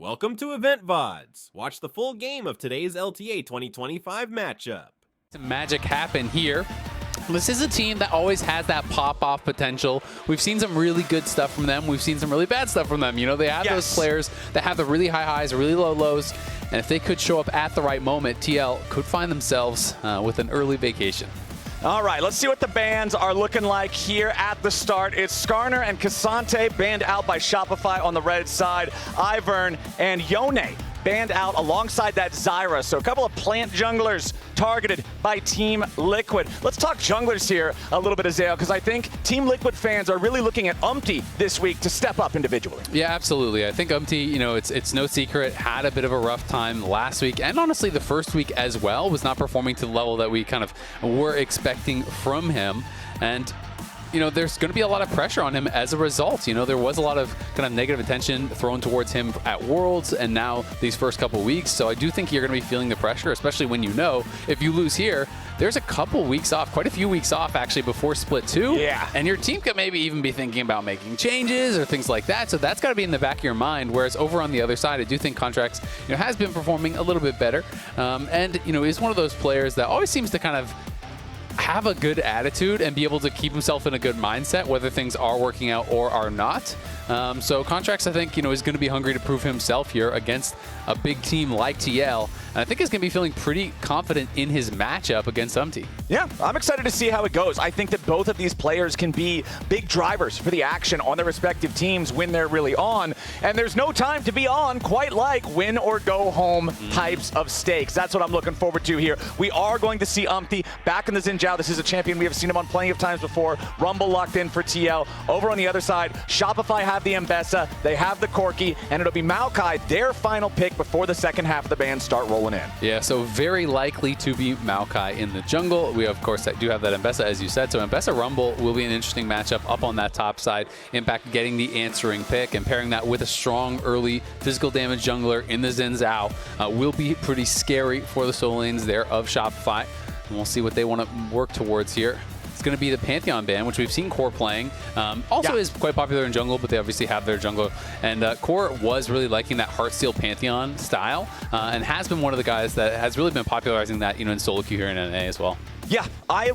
Welcome to Loleventvods. Watch the full game of today's LTA 2025 matchup. Some magic happen here. This is a team that always has that pop-off potential. We've seen some really good stuff from them. We've seen some really bad stuff from them. You know, they have those players that have the really high highs, really low lows. And if they could show up at the right moment, TL could find themselves with an early vacation. All right, let's see what the bans are looking like here at the start. It's Skarner and Cassante banned out by Shopify on the red side. Ivern and Yone banned out alongside that Zyra. So a couple of plant junglers targeted by Team Liquid. Let's talk junglers here a little bit, Azael, because I think Team Liquid fans are really looking at Umpty this week to step up individually. Yeah, absolutely. I think Umpty, you know, it's no secret, had a bit of a rough time last week, and honestly the first week as well, was not performing to the level that we kind of were expecting from him. And you know, there's going to be a lot of pressure on him as a result. You know, there was a lot of kind of negative attention thrown towards him at Worlds and now these first couple weeks. So I do think you're going to be feeling the pressure, especially when you know if you lose here, there's a couple weeks off, quite a few weeks off actually before Split 2. Yeah. And your team could maybe even be thinking about making changes or things like that. So that's got to be in the back of your mind. Whereas over on the other side, I do think Contracts, you know, has been performing a little bit better. And, you know, is one of those players that always seems to kind of have a good attitude and be able to keep himself in a good mindset, whether things are working out or are not. So Contracts, I think, you know, is going to be hungry to prove himself here against a big team like TL. And I think he's going to be feeling pretty confident in his matchup against Umpty. Yeah, I'm excited to see how it goes. I think that both of these players can be big drivers for the action on their respective teams when they're really on. And there's no time to be on, quite like win or go home types of stakes. That's what I'm looking forward to here. We are going to see Umpty back in the Xin Zhao. This is a champion we have seen him on plenty of times before. Rumble locked in for TL. Over on the other side, Shopify have the Mbessa, they have the Corki, and it'll be Maokai, their final pick before the second half of the band start rolling in. Yeah, so very likely to be Maokai in the jungle. We, of course, do have that Mbessa, as you said. So Mbessa Rumble will be an interesting matchup up on that top side. Impact getting the answering pick and pairing that with a strong early physical damage jungler in the Xin Zhao will be pretty scary for the solo lanes there of Shopify. And we'll see what they want to work towards here. It's going to be the Pantheon ban, which we've seen Core playing. Also is quite popular in jungle, but they obviously have their jungler. And Core was really liking that Heartsteel Pantheon style and has been one of the guys that has really been popularizing that, you know, in solo queue here in NA as well. Yeah, I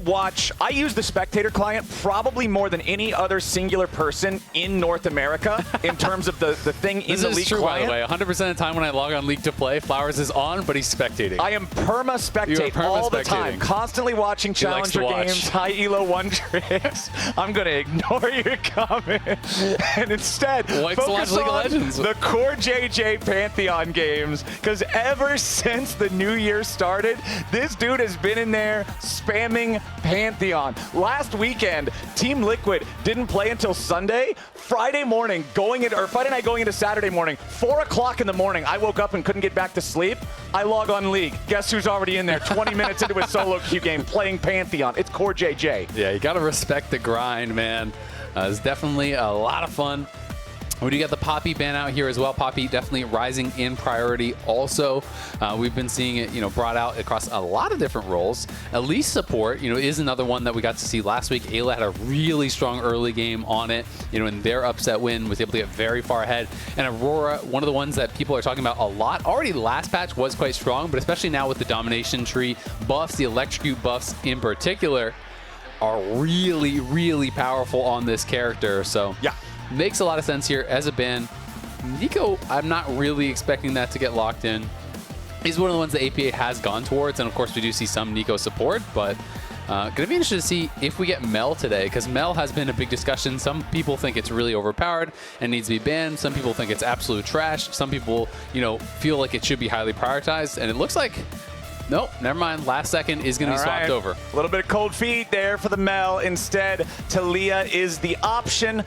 use the Spectator client probably more than any other singular person in North America in terms of the thing in the League true, client. By the way, 100% of the time when I log on League to play, Flowers is on, but he's spectating. I am perma-spectate all the time, constantly watching Challenger games, high elo one tricks. I'm going to ignore your comments and instead focus on the core JJ Pantheon games, because ever since the new year started, this dude has been in there spamming Pantheon. Last weekend, Team Liquid didn't play until Sunday. Friday morning, Friday night going into Saturday morning, 4 o'clock in the morning, I woke up and couldn't get back to sleep. I log on League. Guess who's already in there 20 minutes into a solo queue game playing Pantheon? It's Core JJ. Yeah, you got to respect the grind, man. It's definitely a lot of fun. We do get the Poppy ban out here as well. Poppy definitely rising in priority also. We've been seeing it, you know, brought out across a lot of different roles. Elise support, you know, is another one that we got to see last week. Ayla had a really strong early game on it, you know, in their upset win, was able to get very far ahead. And Aurora, one of the ones that people are talking about a lot. Already last patch was quite strong, but especially now with the domination tree buffs, the electrocute buffs in particular, are really, really powerful on this character. So yeah. Makes a lot of sense here as a ban. Nico, I'm not really expecting that to get locked in. He's one of the ones that APA has gone towards, and of course we do see some Nico support, but going to be interested to see if we get Mel today, because Mel has been a big discussion. Some people think it's really overpowered and needs to be banned. Some people think it's absolute trash. Some people, you know, feel like it should be highly prioritized, and it looks like nope, never mind. Last second is going to be swapped over. A little bit of cold feet there for the Mel. Instead, Talia is the option.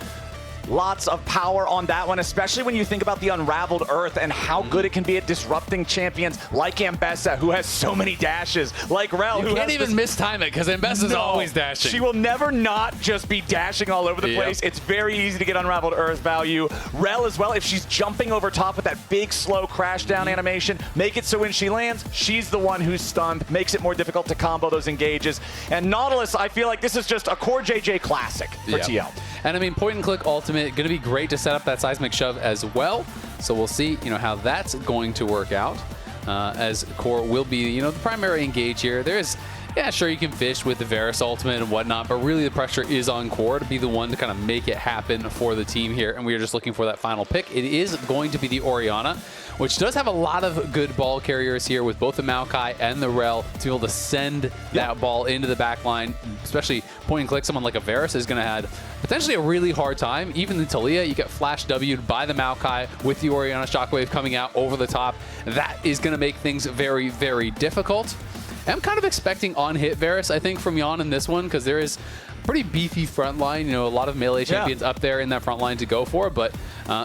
Lots of power on that one, especially when you think about the Unraveled Earth and how good it can be at disrupting champions like Mbessa, who has so many dashes, like Rel, who can't even mistime it because Mbessa's always dashing. She will never not just be dashing all over the place. It's very easy to get Unraveled Earth value. Rel as well, if she's jumping over top with that big slow crash down animation, make it so when she lands, she's the one who's stunned, makes it more difficult to combo those engages. And Nautilus, I feel like this is just a core JJ classic for TL. And I mean, point and click ultimate, going to be great to set up that seismic shove as well. So we'll see, how that's going to work out, as Core will be, the primary engage here. There is, yeah, sure, you can fish with the Varus ultimate and whatnot, but really the pressure is on Core to be the one to kind of make it happen for the team here, and we are just looking for that final pick. It is going to be the Orianna, which does have a lot of good ball carriers here with both the Maokai and the Rel to be able to send that ball into the back line, especially point and click. Someone like a Varus is going to have potentially a really hard time. Even the Talia, you get flash W'd by the Maokai with the Orianna Shockwave coming out over the top. That is going to make things very, very difficult. I'm kind of expecting on-hit Varus, I think, from Jan in this one, because there is a pretty beefy front line. A lot of melee champions up there in that front line to go for, but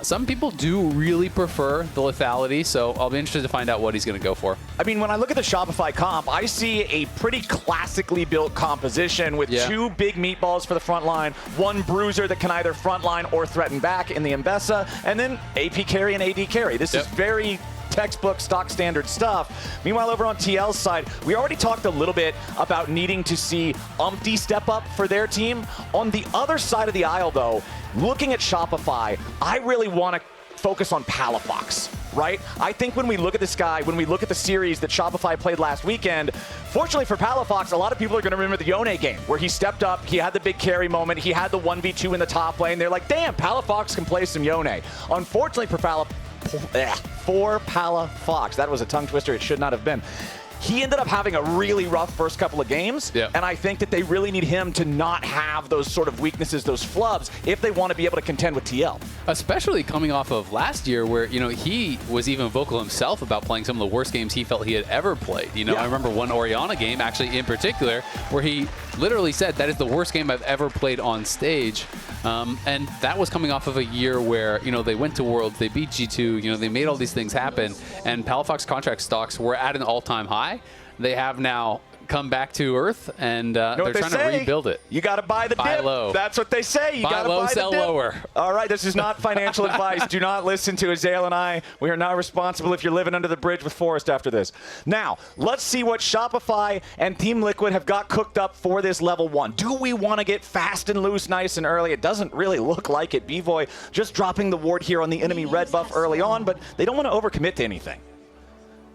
some people do really prefer the lethality, so I'll be interested to find out what he's going to go for. I mean, when I look at the Shopify comp, I see a pretty classically built composition with two big meatballs for the front line, one bruiser that can either front line or threaten back in the Mbessa, and then AP carry and AD carry. This is very textbook stock standard stuff. Meanwhile, over on TL's side, we already talked a little bit about needing to see Umpty step up for their team. On the other side of the aisle, though, looking at Shopify, I really want to focus on Palafox, right? I think when we look at this guy, when we look at the series that Shopify played last weekend, fortunately for Palafox, a lot of people are going to remember the Yone game where he stepped up, he had the big carry moment, he had the 1v2 in the top lane. They're like, damn, Palafox can play some Yone. Unfortunately for Palafox, that was a tongue twister, it should not have been. He ended up having a really rough first couple of games, and I think that they really need him to not have those sort of weaknesses, those flubs, if they want to be able to contend with TL. Especially coming off of last year where, he was even vocal himself about playing some of the worst games he felt he had ever played. I remember one Orianna game, actually, in particular, where he literally said, that is the worst game I've ever played on stage. And that was coming off of a year where, they went to Worlds, they beat G2, they made all these things happen, and Palafox contract stocks were at an all-time high. They have now come back to earth, and they're trying to rebuild it. You got to buy the dip. Low. That's what they say. You got to buy sell the dip. Lower. All right, this is not financial advice. Do not listen to Azael and I. We are not responsible if you're living under the bridge with Forrest after this. Now, let's see what Shopify and Team Liquid have got cooked up for this level 1. Do we want to get fast and loose nice and early? It doesn't really look like it. Bvoy just dropping the ward here on the enemy red buff early on, but they don't want to overcommit to anything.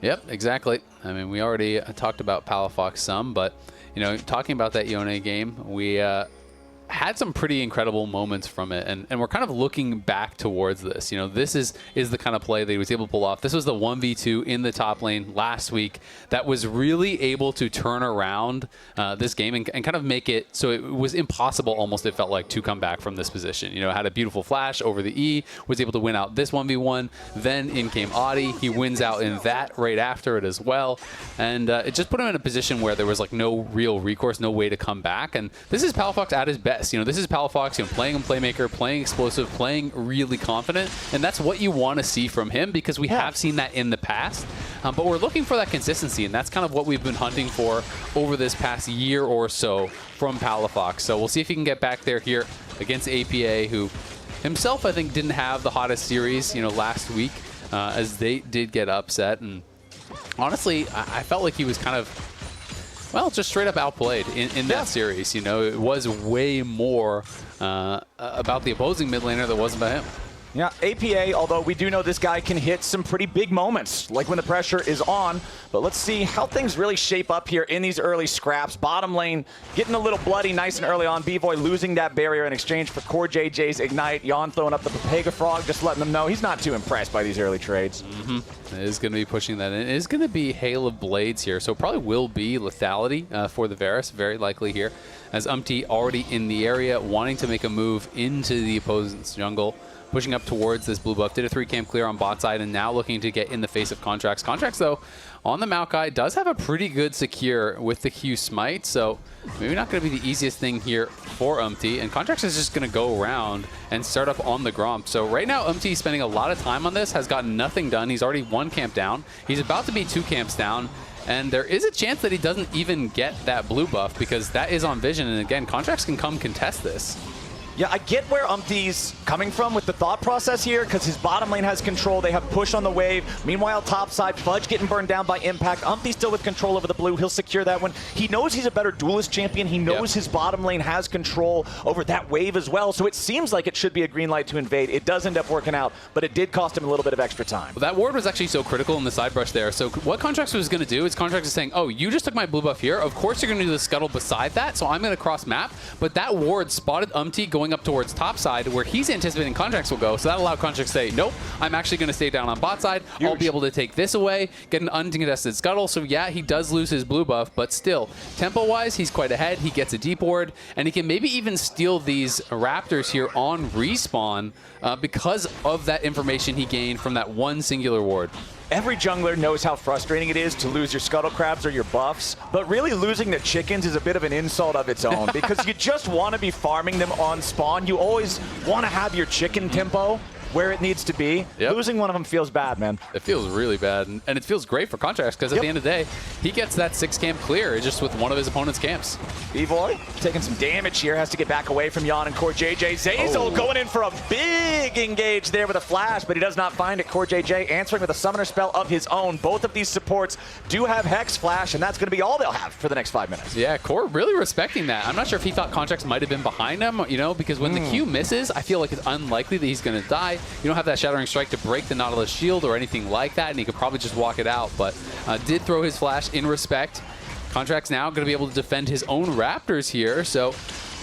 Yep, exactly. I mean, we already talked about Palafox some, but, talking about that Yone game, we had some pretty incredible moments from it, and we're kind of looking back towards this. This is the kind of play that he was able to pull off. This was the 1v2 in the top lane last week that was really able to turn around this game and kind of make it so it was impossible almost, it felt like, to come back from this position. Had a beautiful flash over the E, was able to win out this 1v1, then in came Audi. He wins out in that right after it as well, and it just put him in a position where there was like no real recourse, no way to come back, and this is Palafox at his best. This is Palafox, playing a playmaker, playing explosive, playing really confident, and that's what you want to see from him because we have seen that in the past. But we're looking for that consistency, and that's kind of what we've been hunting for over this past year or so from Palafox. So we'll see if he can get back there here against APA, who himself, I think, didn't have the hottest series, last week, as they did get upset. And honestly, I felt like he was kind of, well, just straight up outplayed in that series. It was way more about the opposing mid laner than it was about him. Yeah, APA, although we do know this guy can hit some pretty big moments, like when the pressure is on. But let's see how things really shape up here in these early scraps. Bottom lane getting a little bloody nice and early on. Bvoy losing that barrier in exchange for Core JJ's Ignite. Jan throwing up the Pepega Frog, just letting them know he's not too impressed by these early trades. It is going to be pushing that in. It is going to be Hail of Blades here, so probably will be lethality for the Varus, very likely here, as Umpty already in the area, wanting to make a move into the opponent's jungle. Pushing up towards this blue buff. Did a 3-camp clear on bot side and now looking to get in the face of Contracts. Contracts, though, on the Maokai does have a pretty good secure with the Q Smite, so maybe not going to be the easiest thing here for Umpty. And Contracts is just going to go around and start up on the Gromp. So right now, Umpty is spending a lot of time on this, has gotten nothing done. He's already 1 camp down. He's about to be 2 camps down. And there is a chance that he doesn't even get that blue buff because that is on Vision. And again, Contracts can come contest this. Yeah, I get where Umpty's coming from with the thought process here, because his bottom lane has control. They have push on the wave. Meanwhile, top side, Fudge getting burned down by Impact. Umpty still with control over the blue. He'll secure that one. He knows he's a better duelist champion. He knows his bottom lane has control over that wave as well. So it seems like it should be a green light to invade. It does end up working out, but it did cost him a little bit of extra time. Well, that ward was actually so critical in the side brush there. So what Contracts was going to do is Contracts is saying, oh, you just took my blue buff here. Of course you're going to do the scuttle beside that, so I'm going to cross map. But that ward spotted Umpty going up towards top side where he's anticipating Contracts will go. So that allowed Contracts to say, nope, I'm actually going to stay down on bot side. Huge. I'll be able to take this away, get an uncontested scuttle. So yeah, he does lose his blue buff, but still, tempo-wise, he's quite ahead. He gets a deep ward, and he can maybe even steal these Raptors here on respawn because of that information he gained from that one singular ward. Every jungler knows how frustrating it is to lose your scuttle crabs or your buffs, but really losing the chickens is a bit of an insult of its own because you just want to be farming them on spawn. You always want to have your chicken tempo where it needs to be. Yep. Losing one of them feels bad, man. It feels really bad, and it feels great for Contracts because at the end of the day, he gets that 6 camp clear just with one of his opponent's camps. B-Boy taking some damage here, has to get back away from Jan and Core JJ. Zeyzal going in for a big engage there with a flash, but he does not find it. Core JJ answering with a summoner spell of his own. Both of these supports do have Hex Flash, and that's going to be all they'll have for the next 5 minutes. Yeah, Core really respecting that. I'm not sure if he thought Contracts might have been behind him, you know, because when the Q misses, I feel like it's unlikely that he's going to die. You don't have that Shattering Strike to break the Nautilus shield or anything like that, and he could probably just walk it out, but did throw his flash in respect. Contracts now going to be able to defend his own Raptors here, so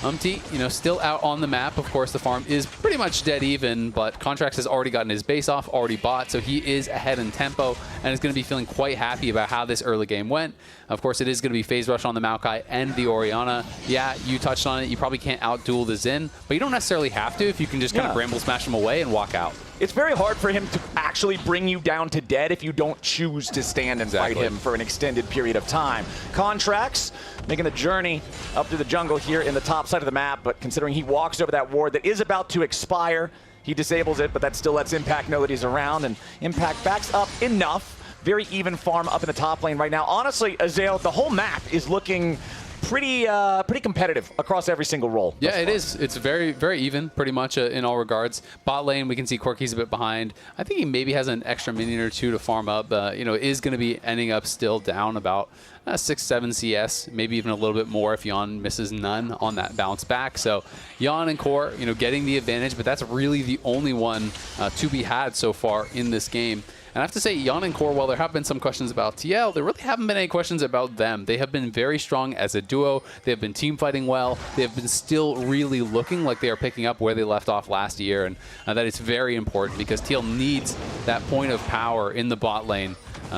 Umpty, you know, still out on the map. Of course, the farm is pretty much dead even, but Contracts has already gotten his base off, already bought, so he is ahead in tempo and is going to be feeling quite happy about how this early game went. Of course, it is going to be phase rush on the Maokai and the Orianna. Yeah, you touched on it. You probably can't outduel the Xin, but you don't necessarily have to if you can just kind of Bramble Smash him away and walk out. It's very hard for him to actually bring you down to dead if you don't choose to stand and fight him for an extended period of time. Contracts making the journey up to the jungle here in the top side of the map, but considering he walks over that ward that is about to expire, he disables it, but that still lets Impact know that he's around, and Impact backs up enough. Very even farm up in the top lane right now. Honestly, Azael, the whole map is looking pretty competitive across every single role. Yeah, it is. It's very, very even, pretty much in all regards. Bot lane, we can see Corky's a bit behind. I think he maybe has an extra minion or two to farm up. You know, is going to be ending up still down about 6-7 CS, maybe even a little bit more if Jan misses none on that bounce back. So Jan and Core, you know, getting the advantage, but that's really the only one to be had so far in this game. And I have to say, Jan and Core, while there have been some questions about TL, there really haven't been any questions about them. They have been very strong as a duo. They have been team fighting well. They have been still really looking like they are picking up where they left off last year. And that is very important because TL needs that point of power in the bot lane.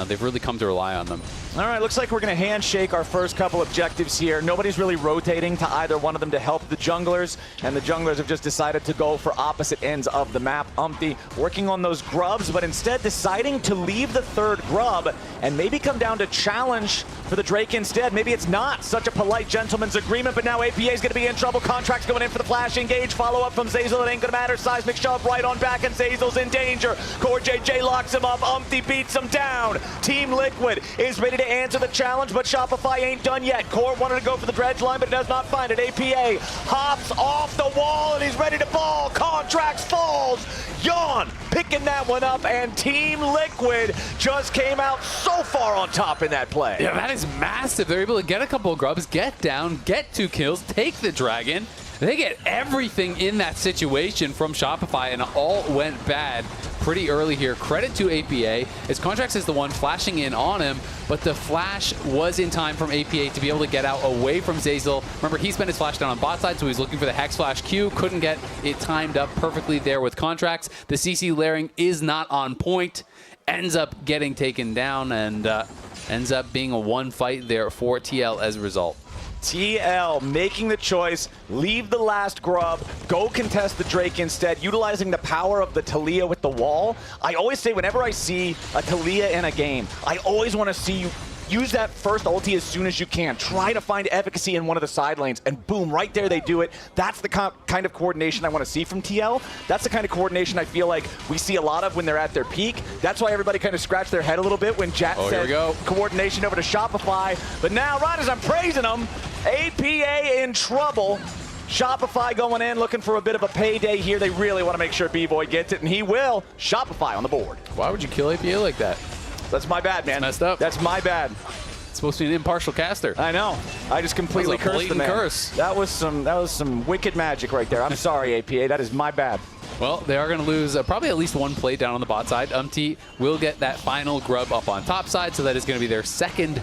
They've really come to rely on them. All right, looks like we're going to handshake our first couple objectives here. Nobody's really rotating to either one of them to help the junglers, and the junglers have just decided to go for opposite ends of the map. Umpty working on those grubs, but instead deciding to leave the third grub and maybe come down to challenge for the Drake instead. Maybe it's not such a polite gentleman's agreement, but now APA is going to be in trouble. Contracts going in for the flash engage. Follow-up from Zeyzal. It ain't going to matter. Seismic shove right on back, and Zeyzal's in danger. Core JJ locks him up. Umpty beats him down. Team Liquid is ready to answer the challenge, but Shopify ain't done yet. Core wanted to go for the dredge line, but does not find it. APA hops off the wall, and he's ready to ball. Contracts falls. Jan picking that one up, and Team Liquid just came out so far on top in that play. Yeah, that is massive. They're able to get a couple of grubs, get down, get 2 kills, take the dragon. They get everything in that situation from Shopify, and it all went bad pretty early here. Credit to APA, as Contracts is the one flashing in on him, but the flash was in time from APA to be able to get out away from Zeyzal. Remember, he spent his flash down on bot side, so he's looking for the Hex Flash Q. Couldn't get it timed up perfectly there with Contracts. The CC layering is not on point. Ends up getting taken down, and ends up being a 1 fight there for TL as a result. TL making the choice, leave the last grub, go contest the Drake instead, utilizing the power of the Taliyah with the wall. I always say whenever I see a Taliyah in a game, I always want to see you use that first ulti as soon as you can. Try to find efficacy in one of the side lanes, and boom, right there they do it. That's the kind of coordination I want to see from TL. That's the kind of coordination I feel like we see a lot of when they're at their peak. That's why everybody kind of scratched their head a little bit when Jat said coordination over to Shopify. But now, right as I'm praising them, APA in trouble. Shopify going in, looking for a bit of a payday here. They really want to make sure B-Boy gets it, and he will. Shopify on the board. Why would you kill APA like that? That's my bad, man. That's messed up. That's my bad. It's supposed to be an impartial caster. I know. I just completely cursed the man. Curse. That was some wicked magic right there. I'm sorry, APA. That is my bad. Well, they are going to lose probably at least one plate down on the bot side. Will get that final grub up on top side, so that is going to be their second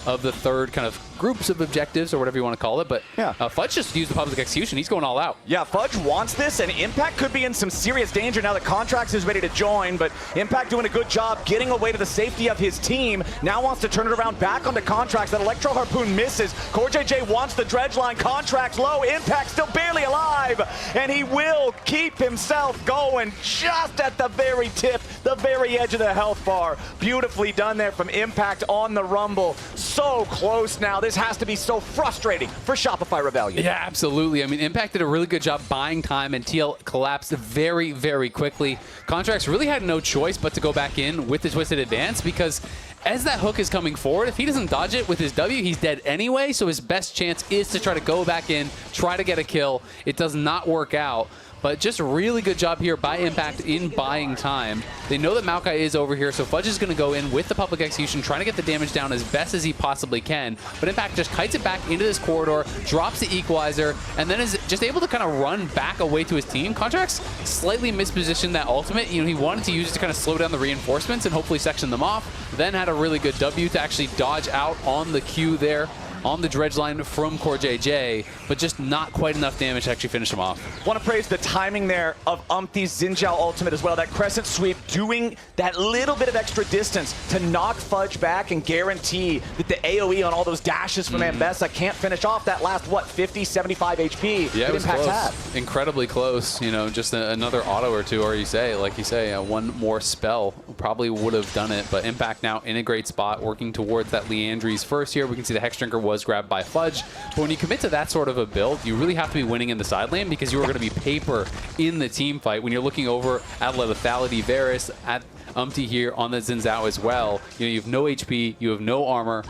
of the third kind of groups of objectives, or whatever you want to call it. But yeah. Fudge just used the public execution. He's going all out. Yeah, Fudge wants this, and Impact could be in some serious danger now that Contracts is ready to join, but Impact doing a good job getting away to the safety of his team. Now wants to turn it around back onto Contracts. That Electro Harpoon misses. CoreJJ wants the dredge line. Contracts low. Impact still barely alive, and he will keep himself going just at the very tip, the very edge of the health bar. Beautifully done there from Impact on the Rumble. So close now. This has to be so frustrating for Shopify Rebellion. Yeah, absolutely. I mean, Impact did a really good job buying time, and TL collapsed very, very quickly. Contracts really had no choice but to go back in with the Twisted Advance, because as that hook is coming forward, if he doesn't dodge it with his W, he's dead anyway, so his best chance is to try to go back in, try to get a kill. It does not work out. But just a really good job here by Impact in buying time. They know that Maokai is over here, so Fudge is going to go in with the public execution, trying to get the damage down as best as he possibly can. But Impact just kites it back into this corridor, drops the equalizer, and then is just able to kind of run back away to his team. Contracts slightly mispositioned that ultimate. You know, he wanted to use it to kind of slow down the reinforcements and hopefully section them off. Then had a really good W to actually dodge out on the Q there on the dredge line from CoreJJ, but just not quite enough damage to actually finish him off. Want to praise the timing there of Umpty's Xin ultimate as well. That crescent sweep doing that little bit of extra distance to knock Fudge back and guarantee that the AoE on all those dashes from Ambessa can't finish off that last, 50, 75 HP yeah, that Impact had. Incredibly close. You know, just another auto or two, or like you say, one more spell probably would have done it. But Impact now in a great spot, working towards that Leandry's first here. We can see the Hex Drinker was grabbed by Fudge. But when you commit to that sort of a build, you really have to be winning in the side lane, because you are going to be paper in the team fight. When you're looking over at Lethality, Varus, at Umpty here on the Xin Zhao as well, you know, you have no HP, you have no armor,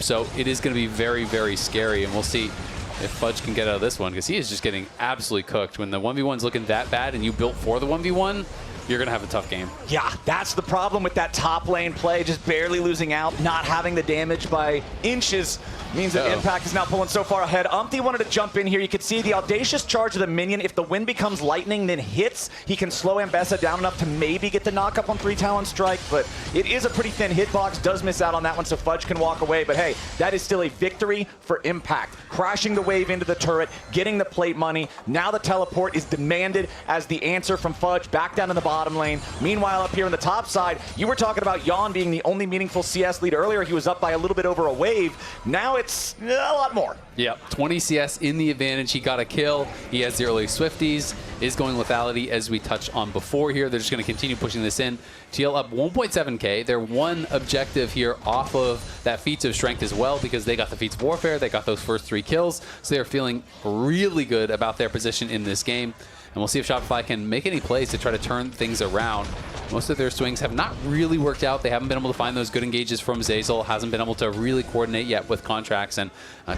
so it is going to be very, very scary, and we'll see if Fudge can get out of this one, because he is just getting absolutely cooked. When the 1v1's looking that bad and you built for the 1v1, you're going to have a tough game. Yeah, that's the problem with that top lane play, just barely losing out, not having the damage by inches. Means that Impact is now pulling so far ahead. Umpty wanted to jump in here. You could see the audacious charge of the minion. If the wind becomes lightning, then hits, he can slow Ambessa down enough to maybe get the knock up on 3 Talon Strike, but it is a pretty thin hitbox. Does miss out on that one, so Fudge can walk away. But hey, that is still a victory for Impact. Crashing the wave into the turret, getting the plate money. Now the teleport is demanded as the answer from Fudge back down in the bottom lane. Meanwhile, up here on the top side, you were talking about Yon being the only meaningful CS lead earlier. He was up by a little bit over a wave. Now it's a lot more. Yeah, 20 CS in the advantage. He got a kill. He has the early Swifties. Is going Lethality, as we touched on before here. They're just going to continue pushing this in. TL up 1.7k. They're one objective here off of that Feats of Strength as well, because they got the Feats of Warfare. They got those first 3 kills. So they're feeling really good about their position in this game. And we'll see if Shopify can make any plays to try to turn things around. Most of their swings have not really worked out. They haven't been able to find those good engages from Zeyzal. Hasn't been able to really coordinate yet with Contracts. And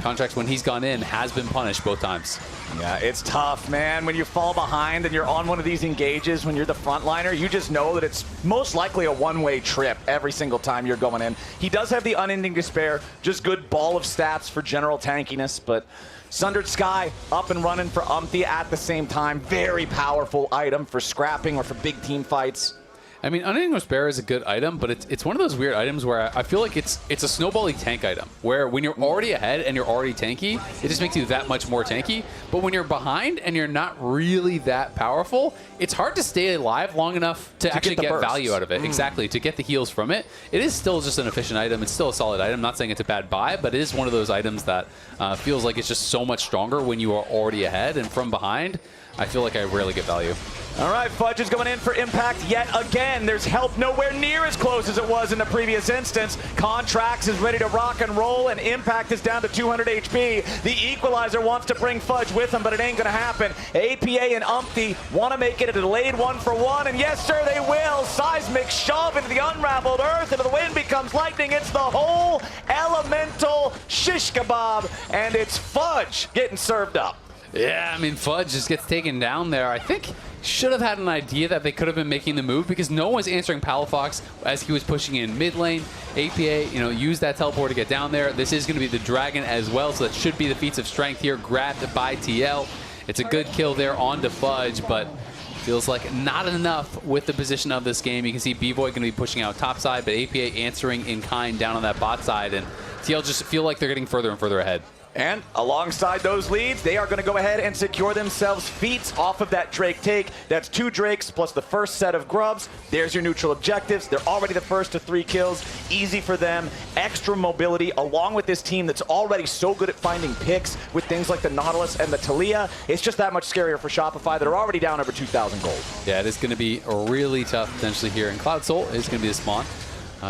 Contracts, when he's gone in, has been punished both times. Yeah, it's tough, man. When you fall behind and you're on one of these engages, when you're the frontliner, you just know that it's most likely a one-way trip every single time you're going in. He does have the Unending Despair, just good ball of stats for general tankiness, but Sundered Sky up and running for Umpty at the same time. Very powerful item for scrapping or for big team fights. I mean, Unending Despair is a good item, but it's one of those weird items where I feel like it's a snowbally tank item, where when you're already ahead and you're already tanky, it just makes you that much more tanky. But when you're behind and you're not really that powerful, it's hard to stay alive long enough to actually get value out of it. Exactly, to get the heals from it. It is still just an efficient item. It's still a solid item. I'm not saying it's a bad buy, but it is one of those items that feels like it's just so much stronger when you are already ahead, and from behind, I feel like I rarely get value. All right, Fudge is going in for Impact yet again. There's help nowhere near as close as it was in the previous instance. Contracts is ready to rock and roll, and Impact is down to 200 HP. The Equalizer wants to bring Fudge with him, but it ain't going to happen. APA and Umpty want to make it a delayed 1-for-1, and yes, sir, they will. Seismic shove into the unraveled earth, into the wind becomes lightning. It's the whole elemental shish kebab, and it's Fudge getting served up. Yeah, I mean, Fudge just gets taken down there. I think should have had an idea that they could have been making the move because no one was answering Palafox as he was pushing in mid lane. APA, used that teleport to get down there. This is going to be the Dragon as well, so that should be the feats of strength here, grabbed by TL. It's a good kill there onto Fudge, but feels like not enough with the position of this game. You can see B-Void going to be pushing out top side, but APA answering in kind down on that bot side, and TL just feel like they're getting further and further ahead. And alongside those leads, they are going to go ahead and secure themselves feats off of that Drake take. That's 2 Drakes plus the first set of grubs. There's your neutral objectives. They're already the first to 3 kills. Easy for them. Extra mobility along with this team that's already so good at finding picks with things like the Nautilus and the Talia. It's just that much scarier for Shopify that are already down over 2,000 gold. Yeah, it is going to be really tough potentially here. And Cloud Soul is going to be the spawn.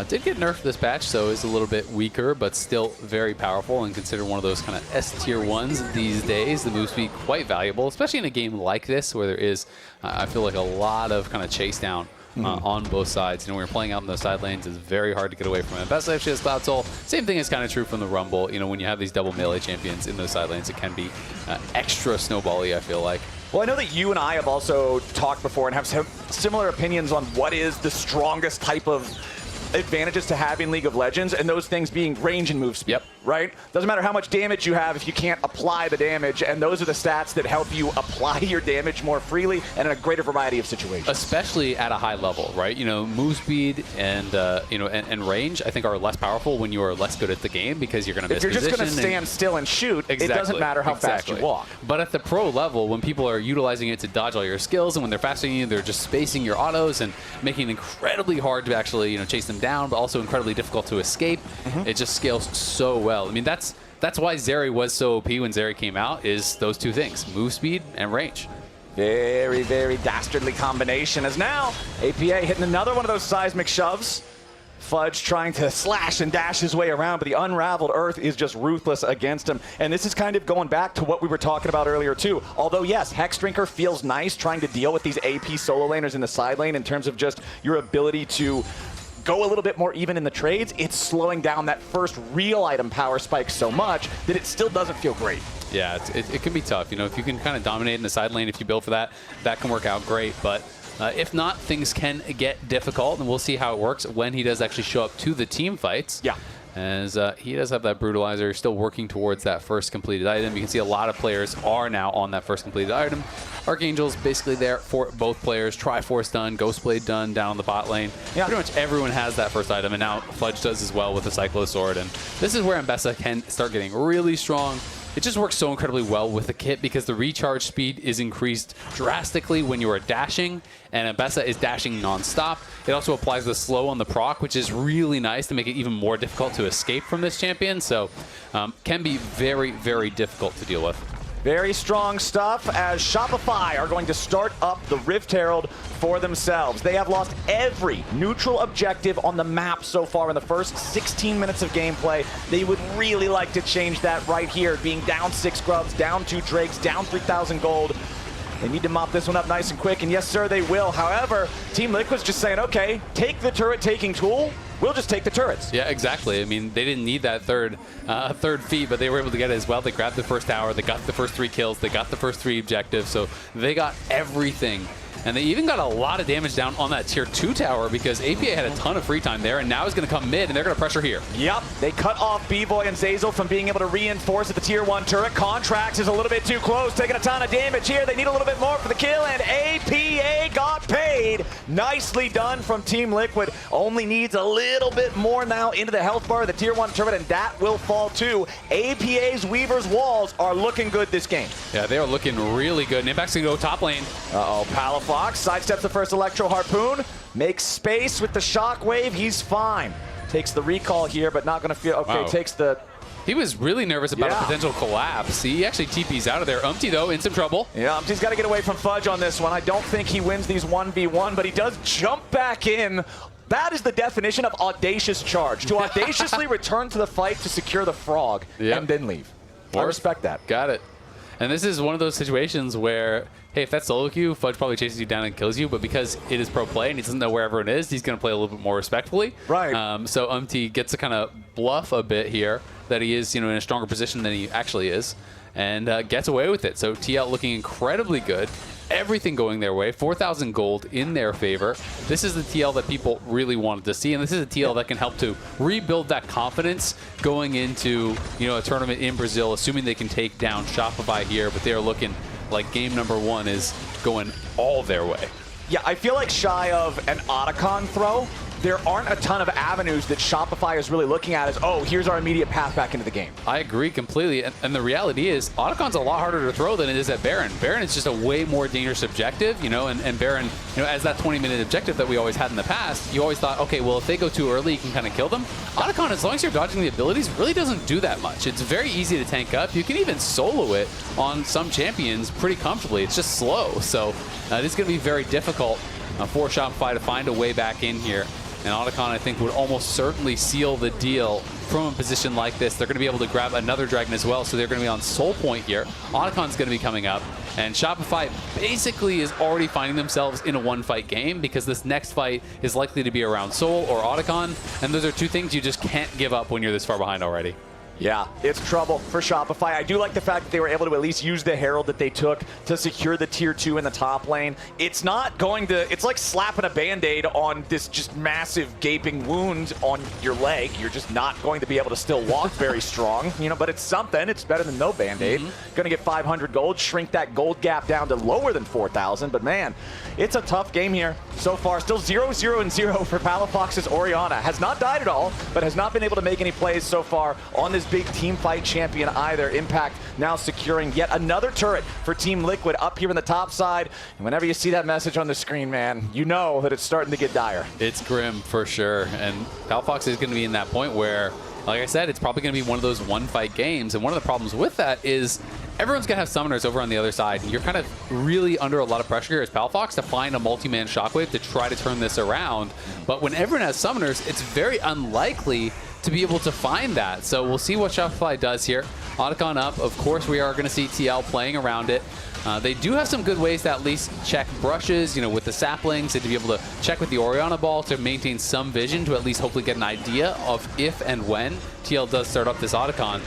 Did get nerfed this patch, so is a little bit weaker, but still very powerful and considered one of those kind of S-tier ones these days. The move speed quite valuable, especially in a game like this where there is, I feel like, a lot of kind of chase down on both sides. When you're playing out in those side lanes, it's very hard to get away from it. Best actually has Cloud Soul. Same thing is kind of true from the Rumble. When you have these double melee champions in those side lanes, it can be extra snowball-y, I feel like. Well, I know that you and I have also talked before and have some similar opinions on what is the strongest type of advantages to have in League of Legends, and those things being range and move speed. Yep. Right? Doesn't matter how much damage you have if you can't apply the damage, and those are the stats that help you apply your damage more freely and in a greater variety of situations. Especially at a high level, right? Move speed and and range, I think, are less powerful when you are less good at the game because you're going to miss position. If you're just going to stand still and shoot, it doesn't matter how fast you walk. But at the pro level, when people are utilizing it to dodge all your skills, and when they're faster than you, they're just spacing your autos and making it incredibly hard to actually chase them down, but also incredibly difficult to escape. It just scales so well. I mean, that's why Zeri was so OP when Zeri came out, is those 2 things, move speed and range. Very, very dastardly combination, as now APA hitting another one of those seismic shoves. Fudge trying to slash and dash his way around, but the unraveled earth is just ruthless against him. And this is kind of going back to what we were talking about earlier too. Although yes, Hex Drinker feels nice trying to deal with these AP solo laners in the side lane in terms of just your ability to go a little bit more even in the trades, it's slowing down that first real item power spike so much that it still doesn't feel great. Yeah, it can be tough. If you can kind of dominate in the side lane, if you build for that, that can work out great. But if not, things can get difficult, and we'll see how it works when he does actually show up to the team fights. Yeah. As he does have that Brutalizer, still working towards that first completed item. You can see a lot of players are now on that first completed item. Archangel's basically there for both players. Triforce done, Ghostblade done down on the bot lane. Yeah. Pretty much everyone has that first item, and now Fudge does as well with the Cyclo Sword. And this is where Mbessa can start getting really strong. It just works so incredibly well with the kit because the recharge speed is increased drastically when you are dashing, and Mbessa is dashing non-stop. It also applies the slow on the proc, which is really nice to make it even more difficult to escape from this champion. So can be very, very difficult to deal with. Very strong stuff as Shopify are going to start up the Rift Herald for themselves. They have lost every neutral objective on the map so far in the first 16 minutes of gameplay. They would really like to change that right here, being down 6 grubs, down 2 drakes, down 3,000 gold. They need to mop this one up nice and quick, and yes, sir, they will. However, Team Liquid's just saying, okay, take the turret-taking tool. We'll just take the turrets. Yeah, exactly. I mean, they didn't need that third feat, but they were able to get it as well. They grabbed the first tower. They got the first 3 kills. They got the first 3 objectives. So they got everything. And they even got a lot of damage down on that tier 2 tower because APA had a ton of free time there, and now he's going to come mid, and they're going to pressure here. Yep, they cut off B-Boy and Zazel from being able to reinforce at the tier 1 turret. Contracts is a little bit too close, taking a ton of damage here. They need a little bit more for the kill, and APA got paid. Nicely done from Team Liquid. Only needs a little bit more now into the health bar of the tier 1 turret, and that will fall too. APA's Weaver's walls are looking good this game. Yeah, they are looking really good. Nimbac's going to go top lane. Uh-oh, Palafox sidesteps the first Electro Harpoon, makes space with the Shockwave. He's fine. Takes the recall here, but not going to feel... Okay, takes the... He was really nervous about a potential collapse. He actually TP's out of there. Umpty, though, in some trouble. Yeah, Umpty's got to get away from Fudge on this one. I don't think he wins these 1v1, but he does jump back in. That is the definition of audacious charge. To audaciously return to the fight to secure the frog and then leave. I respect that. Got it. And this is one of those situations where, hey, if that's solo queue, Fudge probably chases you down and kills you, but because it is pro play and he doesn't know where everyone is, he's going to play a little bit more respectfully. Right. So Umpty gets to kind of bluff a bit here that he is, in a stronger position than he actually is. and gets away with it. So TL looking incredibly good. Everything going their way. 4,000 gold in their favor. This is the TL that people really wanted to see, and this is a TL that can help to rebuild that confidence going into, you know, a tournament in Brazil, assuming they can take down Shopify here, but they are looking like game number 1 is going all their way. Yeah, I feel like shy of an Otacon throw, there aren't a ton of avenues that Shopify is really looking at as, oh, here's our immediate path back into the game. I agree completely. And the reality is, Otacon's a lot harder to throw than it is at Baron. Baron is just a way more dangerous objective, you know, and Baron, you know, as that 20-minute objective that we always had in the past, you always thought, okay, well, if they go too early, you can kind of kill them. Otacon, as long as you're dodging the abilities, really doesn't do that much. It's very easy to tank up. You can even solo it on some champions pretty comfortably. It's just slow. So it is going to be very difficult for Shopify to find a way back in here. And Otacon, I think, would almost certainly seal the deal from a position like this. They're going to be able to grab another dragon as well, so they're going to be on soul point here. Otacon's going to be coming up, and Shopify basically is already finding themselves in a one-fight game because this next fight is likely to be around soul or Otacon, and those are two things you just can't give up when you're this far behind already. Yeah, it's trouble for Shopify. I do like the fact that they were able to at least use the Herald that they took to secure the tier 2 in the top lane. It's not going to, it's like slapping a Band-Aid on this just massive gaping wound on your leg. You're just not going to be able to still walk very strong, you know, but it's something. It's better than no Band-Aid. Going to get 500 gold, shrink that gold gap down to lower than 4,000, but man, it's a tough game here so far. Still 0-0-0 for Palafox's Orianna. Has not died at all, but has not been able to make any plays so far on this big team fight champion either. Impact now securing yet another turret for Team Liquid up here in the top side. And whenever you see that message on the screen, man, you know that it's starting to get dire. It's grim for sure. And Palafox is going to be in that point where, like I said, it's probably going to be one of those one-fight games. And one of the problems with that is everyone's going to have summoners over on the other side. And you're kind of really under a lot of pressure here as Palafox to find a multi-man shockwave to try to turn this around. But when everyone has summoners, it's very unlikely to be able to find that. So we'll see what Shopify does here. Otacon up. Of course, we are going to see TL playing around it. They do have some good ways to at least check brushes, you know, with the saplings, and to be able to check with the Orianna ball to maintain some vision to at least hopefully get an idea of if and when TL does start up this Otacon.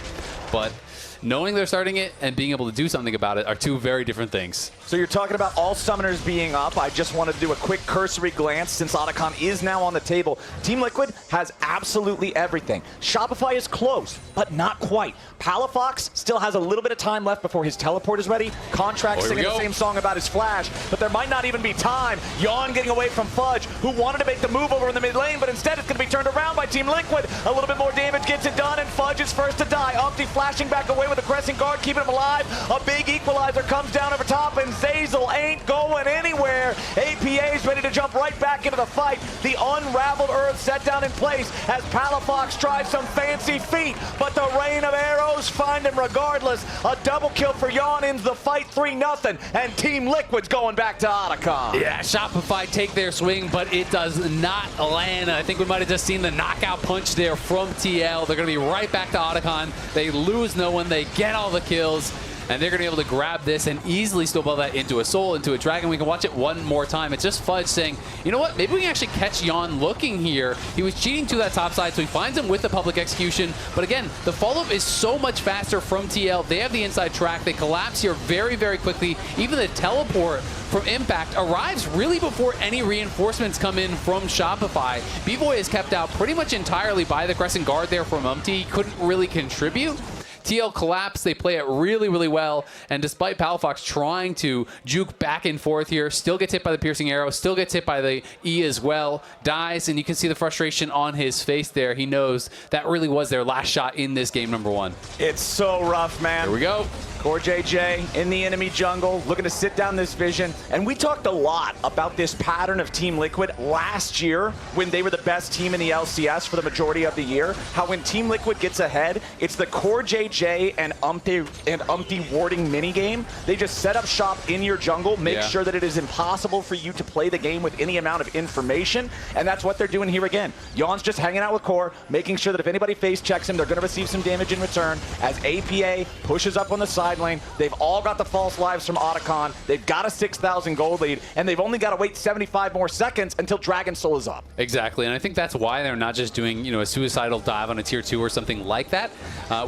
But knowing they're starting it and being able to do something about it are two very different things. So you're talking about all summoners being up. I just wanted to do a quick cursory glance since Otacon is now on the table. Team Liquid has absolutely everything. Shopify is close, but not quite. Palafox still has a little bit of time left before his teleport is ready. Contract singing the same song about his flash, but there might not even be time. Yawn getting away from Fudge, who wanted to make the move over in the mid lane, but instead it's going to be turned around by Team Liquid. A little bit more damage gets it done, and Fudge is first to die. Umpty flashing back away with a crescent guard, keeping him alive. A big equalizer comes down over top, and Zazel ain't going anywhere. APA is ready to jump right back into the fight. The unraveled earth set down in place as Palafox tries some fancy feet, but the rain of arrows find him regardless. A double kill for Yawn ends the fight 3-0, and Team Liquid's going back to Otacon. Yeah, Shopify take their swing, but it does not land. I think we might have just seen the knockout punch there from TL. They're going to be right back to Otacon. They lose no one. They get all the kills, and they're going to be able to grab this and easily snowball that into a soul, into a dragon. We can watch it one more time. It's just Fudge saying, you know what, maybe we can actually catch Yawn looking here. He was cheating to that top side, so he finds him with the public execution. But again, the follow-up is so much faster from TL. They have the inside track. They collapse here very, very quickly. Even the teleport from Impact arrives really before any reinforcements come in from Shopify. B-Boy is kept out pretty much entirely by the Crescent Guard there from Umpty. Couldn't really contribute. TL collapse, they play it really, really well, and despite Palafox trying to juke back and forth here, still gets hit by the piercing arrow, still gets hit by the E as well, dies, and you can see the frustration on his face there. He knows that really was their last shot in this game number 1. It's so rough, man. Here we go. Core JJ in the enemy jungle, looking to sit down this vision. And we talked a lot about this pattern of Team Liquid last year when they were the best team in the LCS for the majority of the year. How when Team Liquid gets ahead, it's the Core JJ and Umpty warding minigame. They just set up shop in your jungle, make sure that it is impossible for you to play the game with any amount of information. And that's what they're doing here again. Yawn's just hanging out with Core, making sure that if anybody face checks him, they're going to receive some damage in return. As APA pushes up on the side lane, they've all got the false lives from Otacon. They've got a 6,000 gold lead, and they've only got to wait 75 more seconds until Dragon Soul is up. Exactly, and I think that's why they're not just doing, you know, a suicidal dive on a tier 2 or something like that.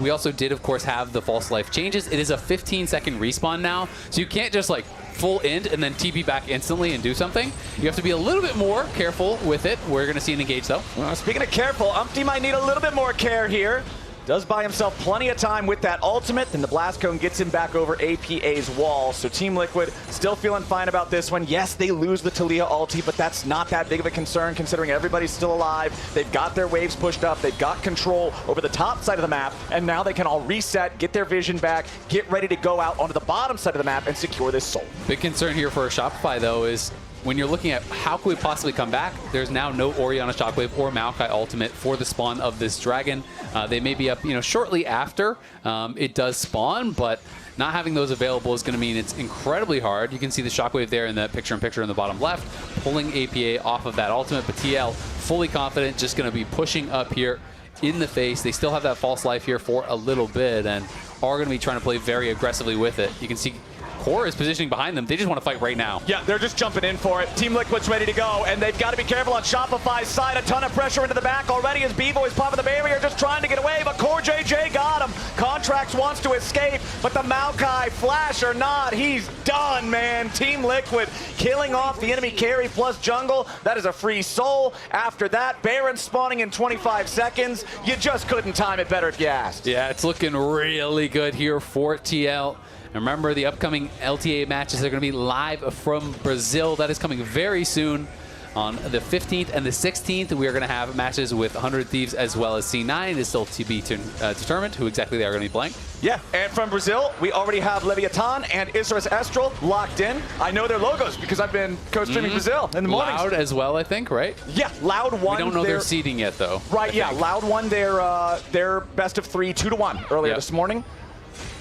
We also did, of of course, have the false life changes. It is a 15-second respawn now, so you can't just like full end and then TP back instantly and do something. You have to be a little bit more careful with it. We're going to see an engage, though. Well, speaking of careful, Umpty might need a little bit more care here. Does buy himself plenty of time with that ultimate, then the Blast Cone gets him back over APA's wall. So Team Liquid still feeling fine about this one. Yes, they lose the Taliyah ulti, but that's not that big of a concern considering everybody's still alive. They've got their waves pushed up. They've got control over the top side of the map, and now they can all reset, get their vision back, get ready to go out onto the bottom side of the map and secure this soul. Big concern here for Shopify, though, is when you're looking at how could we possibly come back, there's now no Orianna Shockwave or Maokai ultimate for the spawn of this dragon. They may be up, shortly after it does spawn, but not having those available is going to mean it's incredibly hard. You can see the Shockwave there in the picture-in-picture in the bottom left, pulling APA off of that ultimate, but TL fully confident, just going to be pushing up here in the face. They still have that false life here for a little bit and are going to be trying to play very aggressively with it. You can see Core is positioning behind them. They just want to fight right now. Yeah, they're just jumping in for it. Team Liquid's ready to go, and they've got to be careful on Shopify's side. A ton of pressure into the back already as B-Boy's popping the barrier, just trying to get away, but Core JJ got him. Contracts wants to escape, but the Maokai, flash or not, he's done, man. Team Liquid killing off the enemy carry plus jungle. That is a free soul. After that, Baron spawning in 25 seconds. You just couldn't time it better if you asked. Yeah, it's looking really good here for TL. And remember, the upcoming LTA matches are going to be live from Brazil. That is coming very soon. On the 15th and the 16th, we are going to have matches with 100 Thieves as well as C9. It is still to be determined who exactly they are going to be playing. Yeah, and from Brazil, we already have Leviathan and Isras Estral locked in. I know their logos because I've been co-streaming Brazil in the mornings. Loud as well, I think, right? Yeah, Loud won. We don't know their seeding yet, though. Right, yeah. Loud won their best of 3, 2-1 earlier this morning.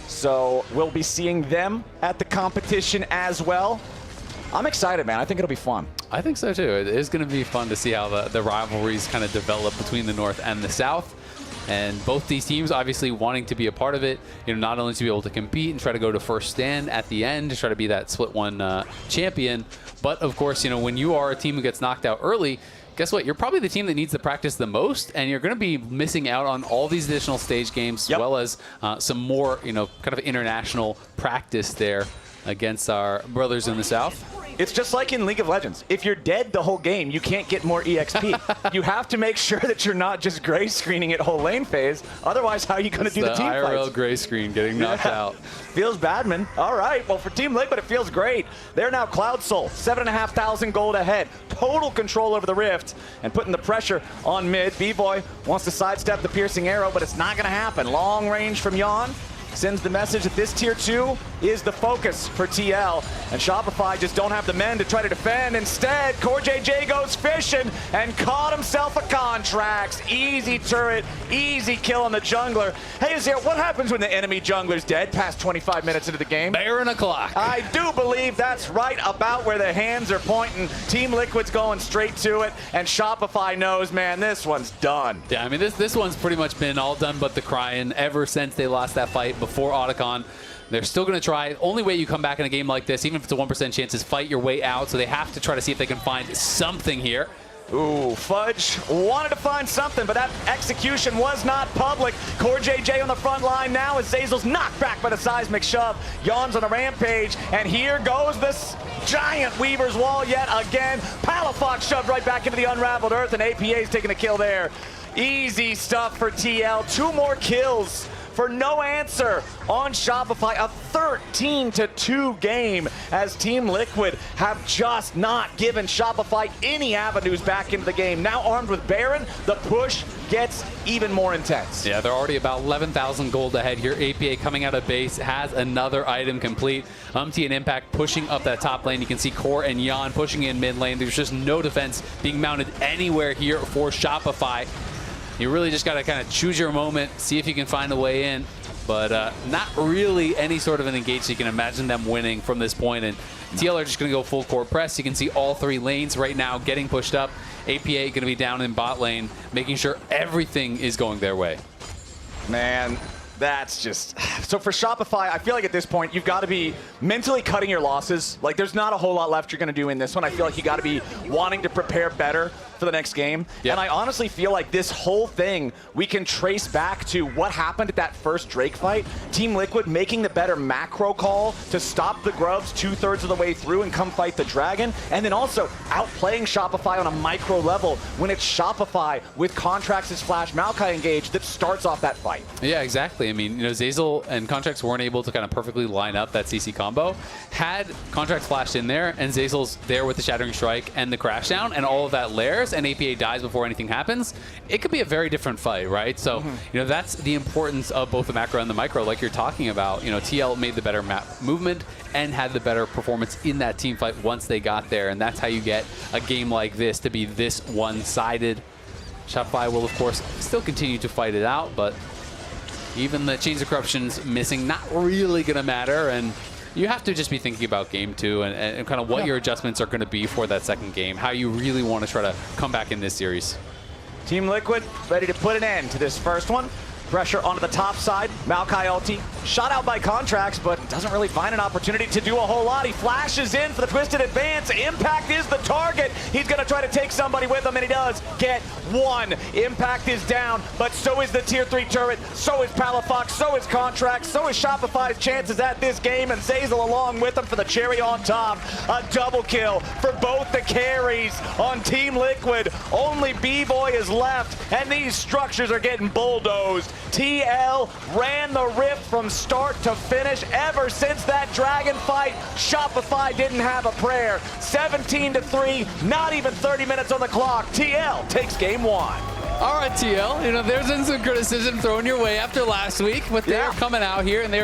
So we'll be seeing them at the competition as well. I'm excited, man. I think it'll be fun. I think so, too. It is going to be fun to see how the rivalries kind of develop between the North and the South. And both these teams obviously wanting to be a part of it, not only to be able to compete and try to go to first stand at the end to try to be that split one champion, but of course, when you are a team who gets knocked out early, guess what? You're probably the team that needs to practice the most, and you're going to be missing out on all these additional stage games, as well as some more, kind of international practice there against our brothers in the South. It's just like in League of Legends. If you're dead the whole game, you can't get more EXP. You have to make sure that you're not just gray screening it whole lane phase. Otherwise, how are you going to do the team IRL fights? IRL gray screen getting knocked out. Feels bad, man. All right. Well, for Team Liquid, it feels great. They're now Cloud Soul, 7,500 gold ahead. Total control over the Rift and putting the pressure on mid. B-Boy wants to sidestep the piercing arrow, but it's not going to happen. Long range from Yon. Sends the message that this tier 2 is the focus for TL, and Shopify just don't have the men to try to defend. Instead, Core JJ goes fishing and caught himself a Contracts. Easy turret, easy kill on the jungler. Hey, Azir, what happens when the enemy jungler's dead past 25 minutes into the game? Baron o'clock. I do believe that's right about where the hands are pointing. Team Liquid's going straight to it, and Shopify knows, man, this one's done. Yeah, I mean, this one's pretty much been all done but the crying ever since they lost that fight before Otacon. They're still going to try. Only way you come back in a game like this, even if it's a 1% chance, is fight your way out. So they have to try to see if they can find something here. Ooh, Fudge wanted to find something, but that execution was not public. Core JJ on the front line now as Zazel's knocked back by the seismic shove. Yawns on a rampage, and here goes this giant Weaver's Wall yet again. Palafox shoved right back into the unraveled earth, and APA's taking a kill there. Easy stuff for TL. 2 more kills for no answer on Shopify. A 13-2 game as Team Liquid have just not given Shopify any avenues back into the game. Now armed with Baron, the push gets even more intense. Yeah, they're already about 11,000 gold ahead here. APA coming out of base has another item complete. Umpty and Impact pushing up that top lane. You can see Core and Yon pushing in mid lane. There's just no defense being mounted anywhere here for Shopify. You really just got to kind of choose your moment, see if you can find a way in, but not really any sort of an engage. So you can imagine them winning from this point, and TL are just going to go full court press. You can see all 3 lanes right now getting pushed up. APA going to be down in bot lane, making sure everything is going their way. Man, that's just... So for Shopify, I feel like at this point, you've got to be mentally cutting your losses. Like, there's not a whole lot left you're going to do in this one. I feel like you got to be wanting to prepare better for the next game. Yep. And I honestly feel like this whole thing we can trace back to what happened at that first Drake fight. Team Liquid making the better macro call to stop the Grubs 2/3 of the way through and come fight the Dragon. And then also outplaying Shopify on a micro level when it's Shopify with Contracts' Flash Maokai engaged that starts off that fight. Yeah, exactly. I mean, you know, Zeyzal and Contracts weren't able to kind of perfectly line up that CC combo. Had Contracts flashed in there and Zeyzal's there with the Shattering Strike and the Crashdown and all of that layers and APA dies before anything happens, it could be a very different fight, right? So, you know, that's the importance of both the macro and the micro, like you're talking about. You know, TL made the better map movement and had the better performance in that team fight once they got there, and that's how you get a game like this to be this one-sided. Shopify will, of course, still continue to fight it out, but even the Chains of Corruption's missing, not really going to matter, and you have to just be thinking about game 2 and kind of what your adjustments are going to be for that second game, how you really want to try to come back in this series. Team Liquid ready to put an end to this first one. Pressure onto the top side. Maokai ulti shot out by Contracts, but doesn't really find an opportunity to do a whole lot. He flashes in for the twisted advance. Impact is the target. He's going to try to take somebody with him, and he does get one. Impact is down, but so is the tier 3 turret. So is Palafox. So is Contracts. So is Shopify's chances at this game, and Zeyzal along with him for the cherry on top. A double kill for both the carries on Team Liquid. Only B-Boy is left, and these structures are getting bulldozed. TL ran the rift from start to finish. Ever since that Dragon fight, Shopify didn't have a prayer. 17-3, not even 30 minutes on the clock. TL takes game 1. All right, TL, you know, there's been some criticism thrown your way after last week, but they're coming out here and they're